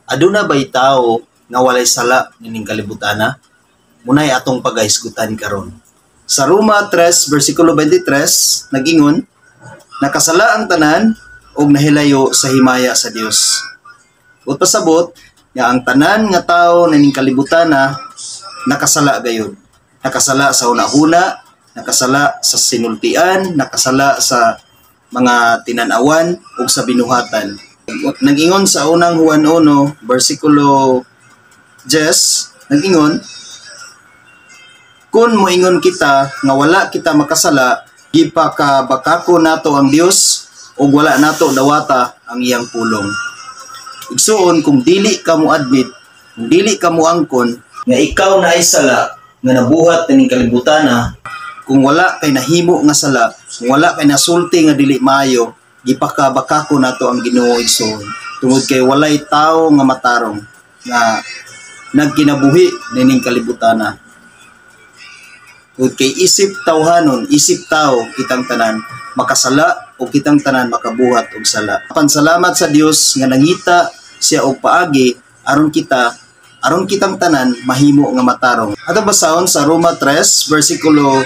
Aduna bay tao nga walay sala nining kalibutana? Munay atong pagahisgutan karon. Sa Roma 3 bersikulo 23 nagingon, nakasala ang tanan ug nahilayo sa himaya sa Dios. Ug pasabot nga ang tanan nga tawo nining kalibutana nakasala gayud. Nakasala sa una-una, nakasala sa sinultian, nakasala sa mga tinanawan ug sa binuhatan. Nagingon sa unang Juan 1, versikulo 10, nagingon, kung moingon kita nga wala kita makasala, di pa ka bakako nato ang Dios ug wala nato dawata ang iyang pulong. Igsuon, kung dili ka mo admit, kung dili ka mo angkon nga ikaw na ay sala nga nabuhat ning kalibutana, kung wala kay nahimo nga sala, kung wala kay nasulti nga dili maayo, gipakabakako nato ang Ginoo igsoon. Tungod kay walay tawo nga matarong nga nagkinabuhi nining kalibutana. Tungod kay isip tawhanon, isip tao kitang tanan makasala o kitang tanan makabuhat og sala. Pansalamat sa Dios nga nangita siya og paagi aron kitang tanan mahimo nga matarong. Ato basahon sa Roma 3 versikulo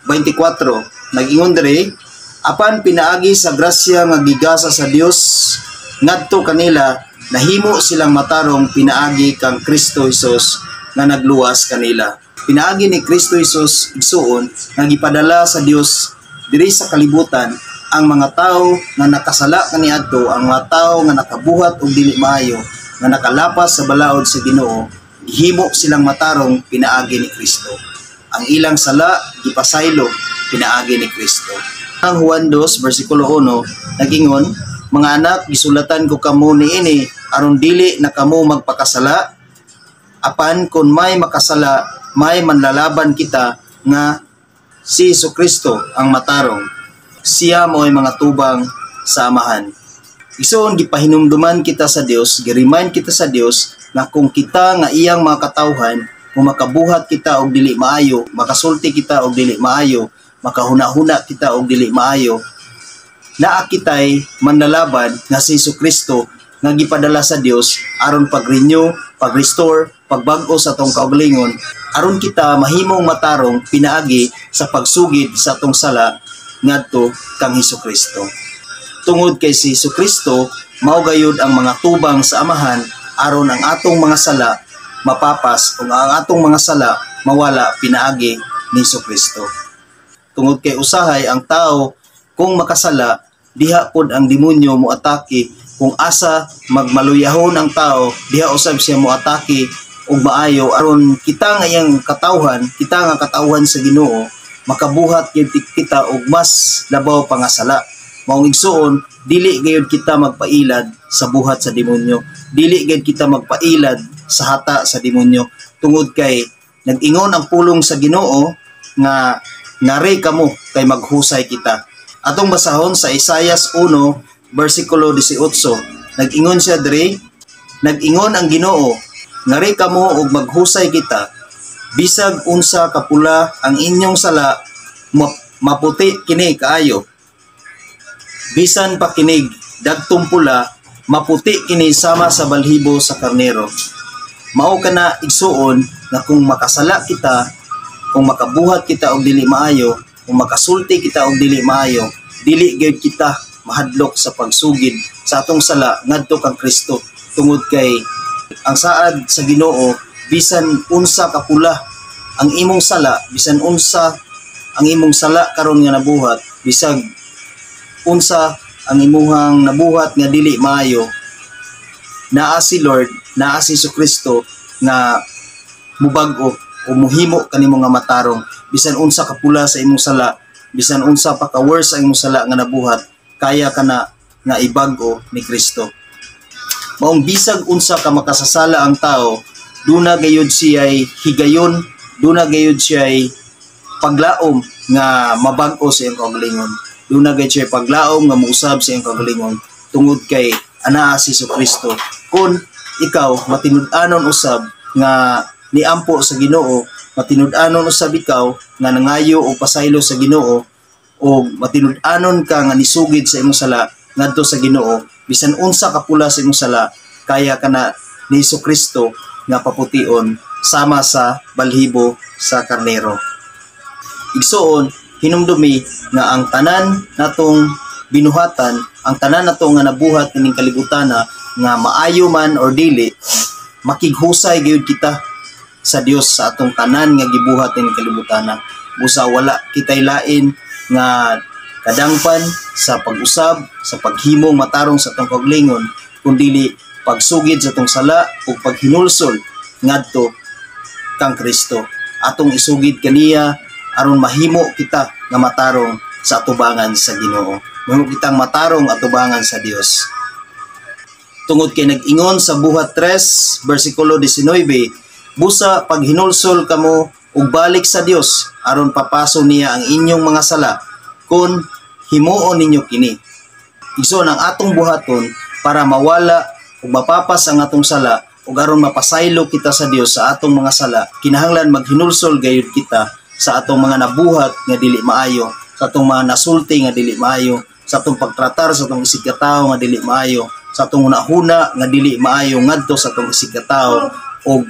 24 nagingon diri, apan pinaagi sa grasya nga gigasa sa Dios ngadto kanila nahimo silang matarong pinaagi kang Kristo Hesus nga nagluwas kanila. Pinaagi ni Kristo Hesus igsuon nga gipadala sa Dios diri sa kalibutan ang mga tao nga nakasala kaniadto, ang mga tao nga nakabuhat og dili maayo, nga nakalapas sa balaod sa Ginoo, gihimo silang matarong pinaagi ni Kristo. Ang ilang sala gipasaylo pinaagi ni Kristo. Ang Juan 2 bersikulo 1 nagingon, mga anak, gisulatan ko kamo niini aron dili na kamo magpakasala, apan kun may makasala, may manlalaban kita nga si Jesucristo ang matarong. Siya mo ay mga tubang sa amahan. Isoon gipahinumduman kita sa Dios, gi-remind kita sa Dios na kung kita nga iyang mga katawhan, kung makabuhat kita og dili maayo, makasulti kita og dili maayo, makahuna-huna kita og dili maayo, naa kitay manlalaban nga si Jesucristo nga gipadala sa Dios aron pag-renew, pag-restore, pagbag-o sa atong kaugalingon, aron kita mahimong matarong pinaagi sa pagsugid sa atong sala ngadto kang Jesucristo. Tungod kay si Jesucristo mao gayud ang mga tubang sa amahan aron ang atong mga sala mapapas o ang atong mga sala mawala pinaagi ni Jesucristo. Tungod kay usahay ang tao kung makasala, diha pod ang demonyo mo atake. Kung asa magmaluyahon ang tao, diha usab siya mo atake og maayo aron kita nga iyang katawhan, kita nga katawhan sa Ginoo, makabuhat gyud kita og mas labaw pa nga sala. Maong igsuon, dili gayud kita magpailad sa buhat sa demonyo. Dili gayud kita magpailad sa hata sa demonyo. Tungod kay nag-ingon ang pulong sa Ginoo nga ngari kamo kay maghusay kita. Atong basahon sa Isaias 1 versikulo 18. Nag-ingon siya diri, nag-ingon ang Ginoo, ngari kamo og maghusay kita. Bisag unsa kapula ang inyong sala, maputi kini kaayo. Bisan pa kinig dagtong pula, maputi kini sama sa balhibo sa karnero. Mao kana igsuon nga kung makasala kita, kung makabuhat kita og dili maayo, kung makasulti kita og dili maayo, dili gyud kita mahadlok sa pagsugid sa atong sala ngadto kang Kristo. Tungod kay ang saad sa Ginoo, bisan unsa kapula ang imong sala, bisan unsa ang imong sala karon nga nabuhat, bisag unsa ang imuhang nabuhat nga dili maayo, naa si Lord, naa si Jesucristo nga mubag-o o muhimo kanimo nga matarong. Bisan unsa kapula sa imong sala, bisan unsa pa ka worse ang imong sala nga nabuhat, kaya ka na nga ibag-o ni Kristo. Maong bisag unsa ka makasasala ang tao, duna gayud siya'y higayon, duna gayud siya'y paglaom nga mabag-o sa iyong kaugalingon. Duna gayud siya'y paglaom nga muusab sa iyong kaugalingon tungod kay anaa si Jesucristo. Kung ikaw matinud-anon usab nga niampo sa Ginoo, matinud-anon usab ikaw nga nangayo o pasaylo sa Ginoo, o matinud-anon ka nga nisugid sa imong sala ngadto sa Ginoo, bisan unsa kapula sa imong sala, kaya kana ni Jesucristo nga papution sama sa balhibo sa karnero. Igsoon, hinumdumi nga ang tanan natong binuhatan, ang tanan nato nga nabuhat ning kalibutan nga maayo man or dili, makighusay gyud kita sa Dios sa atong tanan nga gibuhat ning kalibutan. Busa wala kitay lain nga kadangpan sa pag-usab, sa paghimong matarong sa atong kaugalingon, kundili pagsugid sa atong sala ug paghinulsol ngadto kang Kristo. Atong isugid kaniya aron mahimo kita nga matarong sa atubangan sa Ginoo. Mahimo kitang matarong atubangan sa Dios. Tungod kay nag-ingon sa buhat 3 bersikulo 19, busa paghinulsol kamo ug balik sa Dios aron papaso niya ang inyong mga sala kun himuon ninyo kini. Igsoon ang atong buhaton para mawala ug mapapas ang atong sala ug aron mapasaylo kita sa Dios sa atong mga sala, kinahanglan maghinulsol gayud kita sa atong mga nabuhat nga dili maayo, sa atong mga nasulti nga dili maayo, sa atong pagtratar sa atong isig katawo nga dili maayo, sa atong hunahuna nga dili maayo ngadto sa atong isig katawo. Og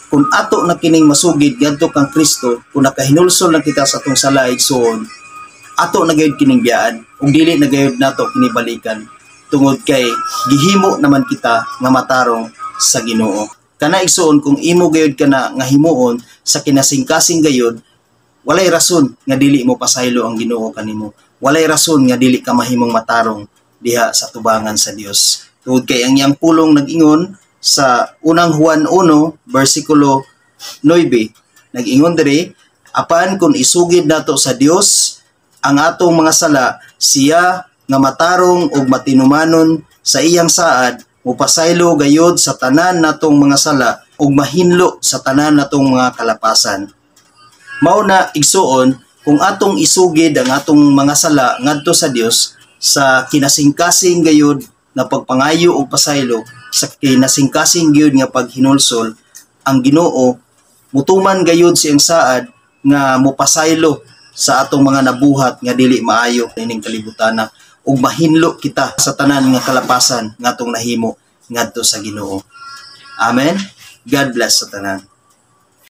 kung ato na kining masugid ngadto kang Kristo, kung nakahinulsol na kita sa atong sala, igsoon ato na gayud kining biyaan ug dili na gayud nato kini balikan, tungod kay gihimo naman kita nga matarong sa Ginoo. Kana igsoon, kung imo gayud kana nga himuon sa kinasingkasing gayud, walay rason nga dili mo pasaylo ang Ginoo kanimo. Walay rason nga dili ka mahimong matarong diha sa tubangan sa Dios. Tungod kay ang iyang pulong nag-ingon sa unang Juan 1 bersikulo 9, nag-ingon diri, apan kung isugid nato sa Dios ang atong mga sala, siya nga matarong ug matinumanon sa iyang saad, mupasaylo gayud sa tanan natong mga sala ug mahinlo sa tanan natong mga kalapasan. Mao na igsuon, kung atong isugid ang atong mga sala ngadto sa Dios sa kinasingkasing gayud na pagpangayo ug pasaylo, sa kinasingkasing gayud nga paghinulsol, ang Ginoo mutuman gayud siyang saad nga mupasaylo sa atong mga nabuhat nga dili maayo ining kalibutan ug mahinlo kita sa tanan nga kalapasan nga atong nahimo ngadto sa Ginoo. Amen. God bless sa tanan.